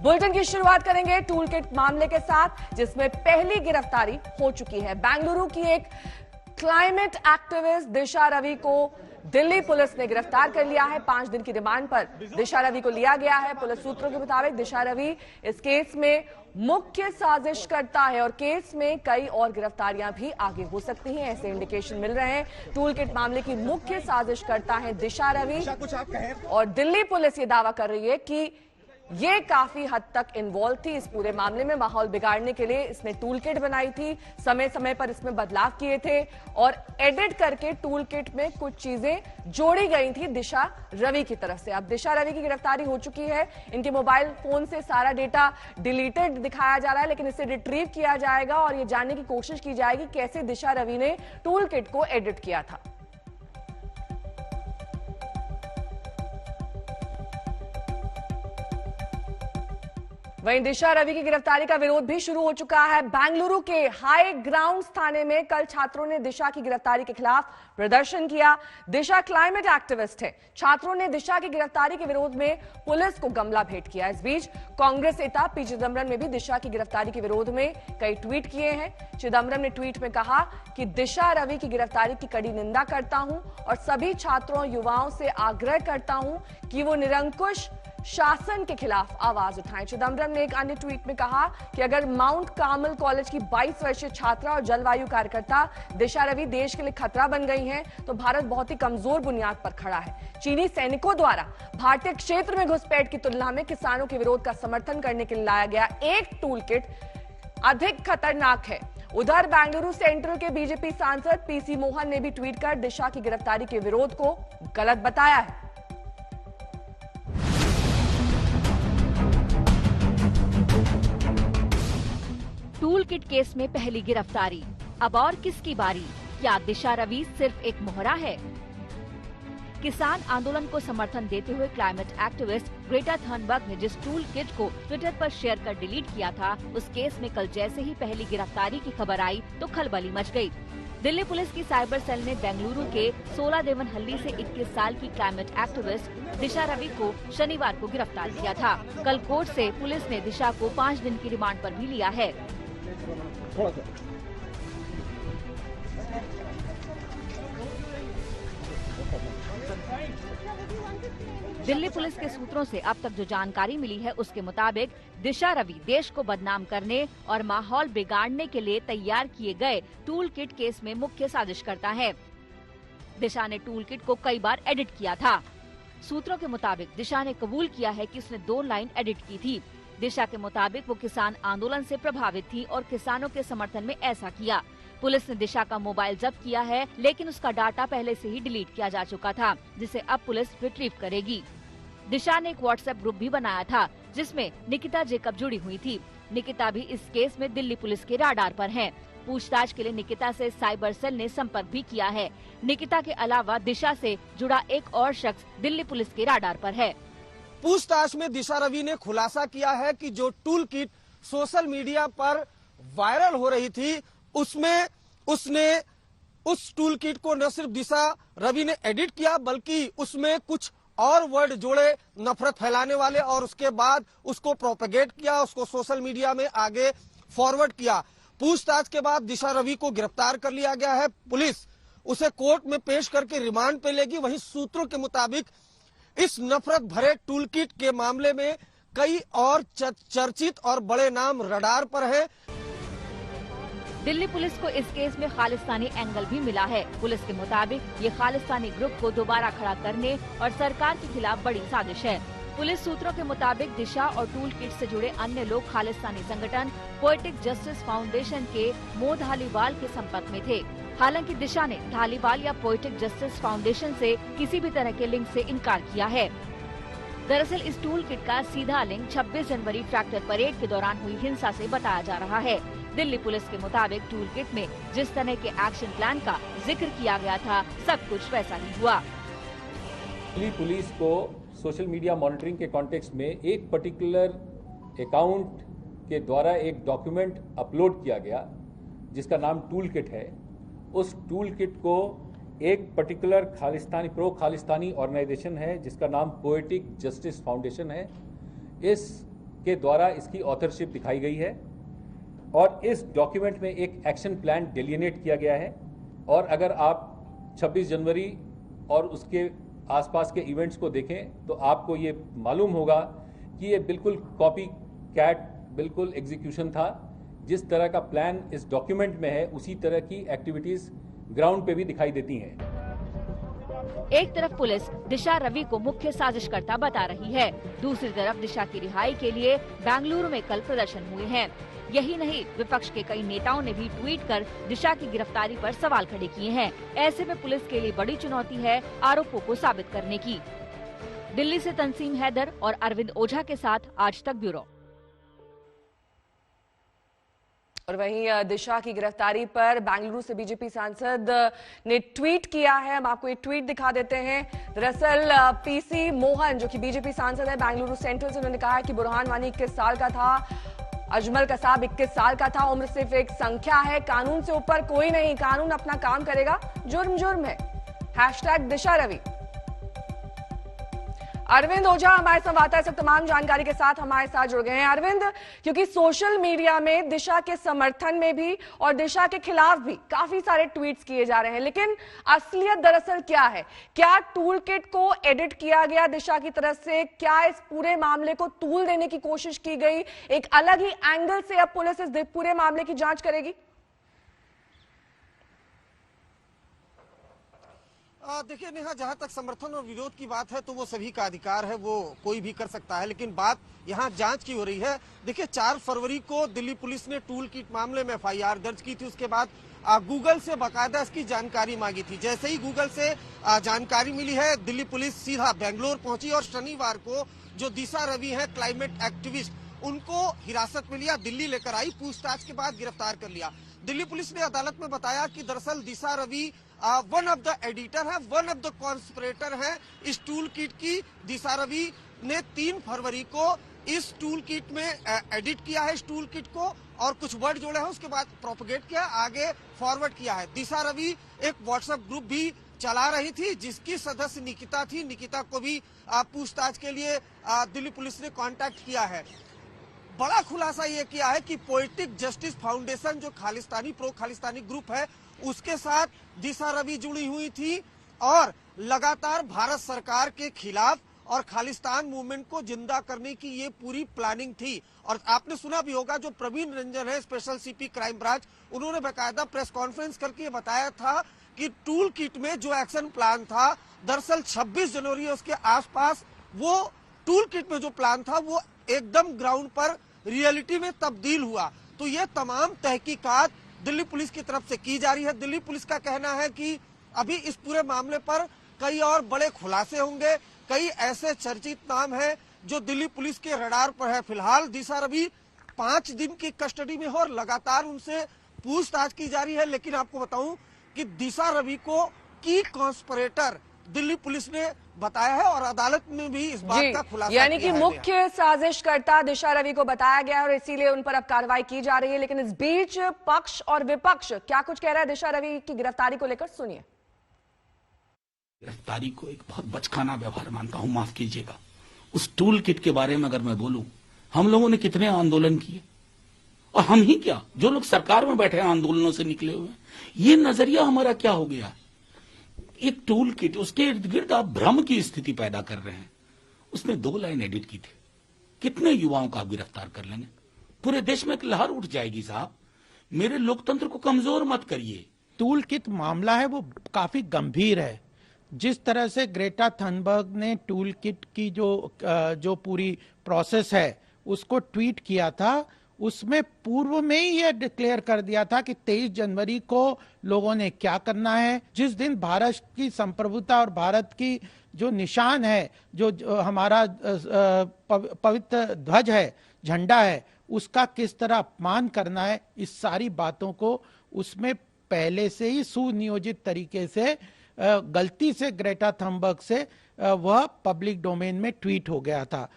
Bulletin की शुरुआत करेंगे टूल किट मामले के साथ, जिसमें पहली गिरफ्तारी हो चुकी है। बेंगलुरु की एक क्लाइमेट एक्टिविस्ट दिशा रवि को दिल्ली पुलिस ने गिरफ्तार कर लिया है। 5 दिन की रिमांड पर दिशा रवि को लिया गया है। पुलिस सूत्रों के मुताबिक दिशा रवि इस केस में मुख्य साजिश करता है और केस में कई और गिरफ्तारियां भी आगे हो सकती हैं, ऐसे इंडिकेशन मिल रहे हैं। टूल किट मामले की मुख्य साजिश करता है दिशा रवि और दिल्ली पुलिस ये दावा कर रही है कि ये काफी हद तक इन्वॉल्व थी इस पूरे मामले में। माहौल बिगाड़ने के लिए इसने टूल किट बनाई थी, समय समय पर इसमें बदलाव किए थे और एडिट करके टूल किट में कुछ चीजें जोड़ी गई थी दिशा रवि की तरफ से। अब दिशा रवि की गिरफ्तारी हो चुकी है। इनके मोबाइल फोन से सारा डेटा डिलीटेड दिखाया जा रहा है, लेकिन इसे रिट्रीव किया जाएगा और ये जानने की कोशिश की जाएगी कैसे दिशा रवि ने टूल किट को एडिट किया था। वहीं दिशा रवि की गिरफ्तारी का विरोध भी शुरू हो चुका है। बेंगलुरु के हाई ग्राउंड थाने में कल छात्रों ने दिशा की गिरफ्तारी के खिलाफ प्रदर्शन किया। दिशा क्लाइमेट एक्टिविस्ट है। छात्रों ने दिशा की गिरफ्तारी के विरोध में पुलिस को गमला भेंट किया। इस बीच कांग्रेस नेता पी चिदम्बरम ने भी दिशा की गिरफ्तारी के विरोध में कई ट्वीट किए हैं। चिदम्बरम ने ट्वीट में कहा कि दिशा रवि की गिरफ्तारी की कड़ी निंदा करता हूं और सभी छात्रों युवाओं से आग्रह करता हूं कि वो निरंकुश शासन के खिलाफ आवाज उठाएं। चिदम्बरम ने एक अन्य ट्वीट में कहा कि अगर माउंट कार्मल कॉलेज की 22 वर्षीय छात्रा और जलवायु कार्यकर्ता दिशा रवि देश के लिए खतरा बन गई हैं, तो भारत बहुत ही कमजोर बुनियाद पर खड़ा है। चीनी सैनिकों द्वारा भारतीय क्षेत्र में घुसपैठ की तुलना में किसानों के विरोध का समर्थन करने के लिए लाया गया एक टूल किट अधिक खतरनाक है। उधर बेंगलुरु सेंट्रल के बीजेपी सांसद पीसी मोहन ने भी ट्वीट कर दिशा की गिरफ्तारी के विरोध को गलत बताया है। टूल किट केस में पहली गिरफ्तारी, अब और किसकी बारी? क्या दिशा रवि सिर्फ एक मोहरा है? किसान आंदोलन को समर्थन देते हुए क्लाइमेट एक्टिविस्ट ग्रेटा थर्नबर्ग ने जिस टूल किट को ट्विटर पर शेयर कर डिलीट किया था, उस केस में कल जैसे ही पहली गिरफ्तारी की खबर आई तो खलबली मच गई। दिल्ली पुलिस की साइबर सेल ने बेंगलुरु के 16 देवनहल्ली से 21 साल की क्लाइमेट एक्टिविस्ट दिशा रवि को शनिवार को गिरफ्तार किया था। कल कोर्ट से पुलिस ने दिशा को 5 दिन की रिमांड पर भी लिया है। दिल्ली पुलिस के सूत्रों से अब तक जो जानकारी मिली है, उसके मुताबिक दिशा रवि देश को बदनाम करने और माहौल बिगाड़ने के लिए तैयार किए गए टूल किट केस में मुख्य साजिश करता है। दिशा ने टूल किट को कई बार एडिट किया था। सूत्रों के मुताबिक दिशा ने कबूल किया है कि उसने 2 लाइन एडिट की थी। दिशा के मुताबिक वो किसान आंदोलन से प्रभावित थी और किसानों के समर्थन में ऐसा किया। पुलिस ने दिशा का मोबाइल जब्त किया है, लेकिन उसका डाटा पहले से ही डिलीट किया जा चुका था, जिसे अब पुलिस रिट्रीव करेगी। दिशा ने एक व्हाट्सएप ग्रुप भी बनाया था, जिसमें निकिता जेकब जुड़ी हुई थी। निकिता भी इस केस में दिल्ली पुलिस के राडार पर है। पूछताछ के लिए निकिता से साइबर सेल ने संपर्क भी किया है। निकिता के अलावा दिशा से जुड़ा एक और शख्स दिल्ली पुलिस के राडार पर है। पूछताछ में दिशा रवि ने खुलासा किया है कि जो टूल किट सोशल मीडिया पर वायरल हो रही थी, उसमें उसने उस टूल किट को न सिर्फ दिशा रवि ने एडिट किया, बल्कि उसमें कुछ और वर्ड जोड़े नफरत फैलाने वाले और उसके बाद उसको प्रोपेगेट किया, उसको सोशल मीडिया में आगे फॉरवर्ड किया। पूछताछ के बाद दिशा रवि को गिरफ्तार कर लिया गया है। पुलिस उसे कोर्ट में पेश करके रिमांड पे लेगी। वहीं सूत्रों के मुताबिक इस नफरत भरे टूल किट के मामले में कई और चर्चित और बड़े नाम रडार पर हैं। दिल्ली पुलिस को इस केस में खालिस्तानी एंगल भी मिला है। पुलिस के मुताबिक ये खालिस्तानी ग्रुप को दोबारा खड़ा करने और सरकार के खिलाफ बड़ी साजिश है। पुलिस सूत्रों के मुताबिक दिशा और टूल किट से जुड़े अन्य लोग खालिस्तानी संगठन पोएटिक जस्टिस फाउंडेशन के मो धालीवाल के संपर्क में थे। हालांकि दिशा ने धालीवाल या पोएटिक जस्टिस फाउंडेशन से किसी भी तरह के लिंक से इनकार किया है। दरअसल इस टूल किट का सीधा लिंक 26 जनवरी ट्रैक्टर परेड के दौरान हुई हिंसा से बताया जा रहा है। दिल्ली पुलिस के मुताबिक टूल किट में जिस तरह के एक्शन प्लान का जिक्र किया गया था, सब कुछ वैसा ही हुआ। दिल्ली पुलिस को सोशल मीडिया मॉनिटरिंग के कॉन्टेक्स्ट में एक पर्टिकुलर अकाउंट के द्वारा एक डॉक्यूमेंट अपलोड किया गया, जिसका नाम टूल किट है। उस टूल किट को एक particular Khalistani pro Khalistani organisation है, जिसका नाम पोएटिक जस्टिस फाउंडेशन है। इस के द्वारा इसकी ऑथरशिप दिखाई गई है और इस डॉक्यूमेंट में एक एक्शन प्लान डिलिनेट किया गया है। और अगर आप 26 जनवरी और उसके आसपास के इवेंट्स को देखें तो आपको ये मालूम होगा कि ये बिल्कुल कॉपी कैट बिल्कुल एग्जीक्यूशन था। जिस तरह का प्लान इस डॉक्यूमेंट में है उसी तरह की एक्टिविटीज ग्राउंड पे भी दिखाई देती हैं। एक तरफ पुलिस दिशा रवि को मुख्य साजिशकर्ता बता रही है, दूसरी तरफ दिशा की रिहाई के लिए बेंगलुरु में कल प्रदर्शन हुए हैं। यही नहीं, विपक्ष के कई नेताओं ने भी ट्वीट कर दिशा की गिरफ्तारी पर सवाल खड़े किए हैं। ऐसे में पुलिस के लिए बड़ी चुनौती है आरोपों को साबित करने की। दिल्ली से तंसीम हैदर और अरविंद ओझा के साथ आज तक ब्यूरो। और वहीं दिशा की गिरफ्तारी पर बेंगलुरु से बीजेपी सांसद ने ट्वीट किया है। हम आपको ये ट्वीट दिखा देते हैं। दरअसल पीसी मोहन जो कि बीजेपी सांसद है बेंगलुरु सेंट्रल से, उन्होंने कहा है कि बुरहान वानी 21 साल का था, अजमल कसाब 21 साल का था। उम्र सिर्फ एक संख्या है, कानून से ऊपर कोई नहीं, कानून अपना काम करेगा, जुर्म जुर्म है। #दिशा रवि। अरविंद ओझा हमारे संवाददाता सब तमाम जानकारी के साथ हमारे साथ जुड़ गए हैं। अरविंद, क्योंकि सोशल मीडिया में दिशा के समर्थन में भी और दिशा के खिलाफ भी काफी सारे ट्वीट्स किए जा रहे हैं, लेकिन असलियत दरअसल क्या है? क्या टूल किट को एडिट किया गया दिशा की तरफ से? क्या इस पूरे मामले को तूल देने की कोशिश की गई? एक अलग ही एंगल से अब पुलिस इस पूरे मामले की जांच करेगी? देखिए नेहा, जहां तक समर्थन और विरोध की बात है तो वो सभी का अधिकार है, वो कोई भी कर सकता है, लेकिन बात यहाँ जांच की हो रही है। देखिए 4 फरवरी को दिल्ली पुलिस ने टूल किट मामले में FIR दर्ज की थी। उसके बाद गूगल से बाकायदा इसकी जानकारी मांगी थी। जैसे ही गूगल से जानकारी मिली है, दिल्ली पुलिस सीधा बेंगलोर पहुंची और शनिवार को जो दिशा रवि है क्लाइमेट एक्टिविस्ट, उनको हिरासत में लिया, दिल्ली लेकर आई, पूछताछ के बाद गिरफ्तार कर लिया। दिल्ली पुलिस ने अदालत में बताया कि दरअसल Disha Ravi one of the editor है, वन ऑफ द कॉन्स्पिरेटर है इस टूल किट की। दिशा रवि ने 3 फरवरी को इस टूल किट में एडिट किया है, इस टूल किट को, और कुछ वर्ड जोड़े हैं, उसके बाद प्रोपगेट किया, आगे फॉरवर्ड किया है। दिशा रवि एक व्हाट्सएप ग्रुप भी चला रही थी जिसकी सदस्य निकिता थी। निकिता को भी पूछताछ के लिए दिल्ली पुलिस ने कांटेक्ट किया है। बड़ा खुलासा ये किया है कि पोएटिक जस्टिस फाउंडेशन जो खालिस्तानी प्रो खालिस्तानी ग्रुप है उसके साथ दिशा रवि जुड़ी हुई थी और लगातार भारत सरकार के खिलाफ और खालिस्तान मूवमेंट को जिंदा करने की ये पूरी प्लानिंग थी। और आपने सुना भी होगा, जो प्रवीण रंजन है स्पेशल सीपी क्राइम ब्रांच, उन्होंने बाकायदा प्रेस कॉन्फ्रेंस करके बताया था कि टूल किट में जो एक्शन प्लान था, दरअसल 26 जनवरी उसके आसपास वो टूल किट में जो प्लान था वो एकदम ग्राउंड पर रियलिटी में तब्दील हुआ। तो ये तमाम तहकीकात दिल्ली पुलिस की तरफ से की जा रही है। दिल्ली पुलिस का कहना है कि अभी इस पूरे मामले पर कई और बड़े खुलासे होंगे। कई ऐसे चर्चित नाम हैं जो दिल्ली पुलिस के रडार पर है। फिलहाल दिशा रवि 5 दिन की कस्टडी में हो और लगातार उनसे पूछताछ की जा रही है। लेकिन आपको बताऊं कि दिशा रवि को की कॉन्स्पिरेटर दिल्ली पुलिस ने बताया है और अदालत में भी इस बात का खुलासा, यानी कि मुख्य साजिशकर्ता दिशा रवि को बताया गया है और इसीलिए उन पर अब कार्रवाई की जा रही है। लेकिन इस बीच पक्ष और विपक्ष क्या कुछ कह रहा है दिशा रवि की गिरफ्तारी को लेकर, सुनिए। गिरफ्तारी को एक बहुत बचकाना व्यवहार मानता हूं, माफ कीजिएगा। उस टूल किट के बारे में अगर मैं बोलूं, हम लोगों ने कितने आंदोलन किए, और हम ही क्या, जो लोग सरकार में बैठे आंदोलनों से निकले हुए हैं। ये नजरिया हमारा क्या हो गया? एक टूल किट, उसके इर्द गिर्द आप भ्रम की स्थिति पैदा कर रहे हैं। उसने 2 लाइन एडिट की थी। कितने युवाओं को आप गिरफ्तार कर लेंगे? पूरे देश में एक लहर उठ जाएगी। साहब, मेरे लोकतंत्र को कमजोर मत करिए। टूल किट मामला है वो काफी गंभीर है। जिस तरह से ग्रेटा थनबर्ग ने टूल किट की जो पूरी प्रोसेस है उसको ट्वीट किया था, उसमें पूर्व में ही यह डिक्लेयर कर दिया था कि 23 जनवरी को लोगों ने क्या करना है। जिस दिन भारत की संप्रभुता और भारत की जो निशान है, जो हमारा पवित्र ध्वज है, झंडा है, उसका किस तरह अपमान करना है, इस सारी बातों को उसमें पहले से ही सुनियोजित तरीके से गलती से ग्रेटा थनबर्ग से वह पब्लिक डोमेन में ट्वीट हो गया था।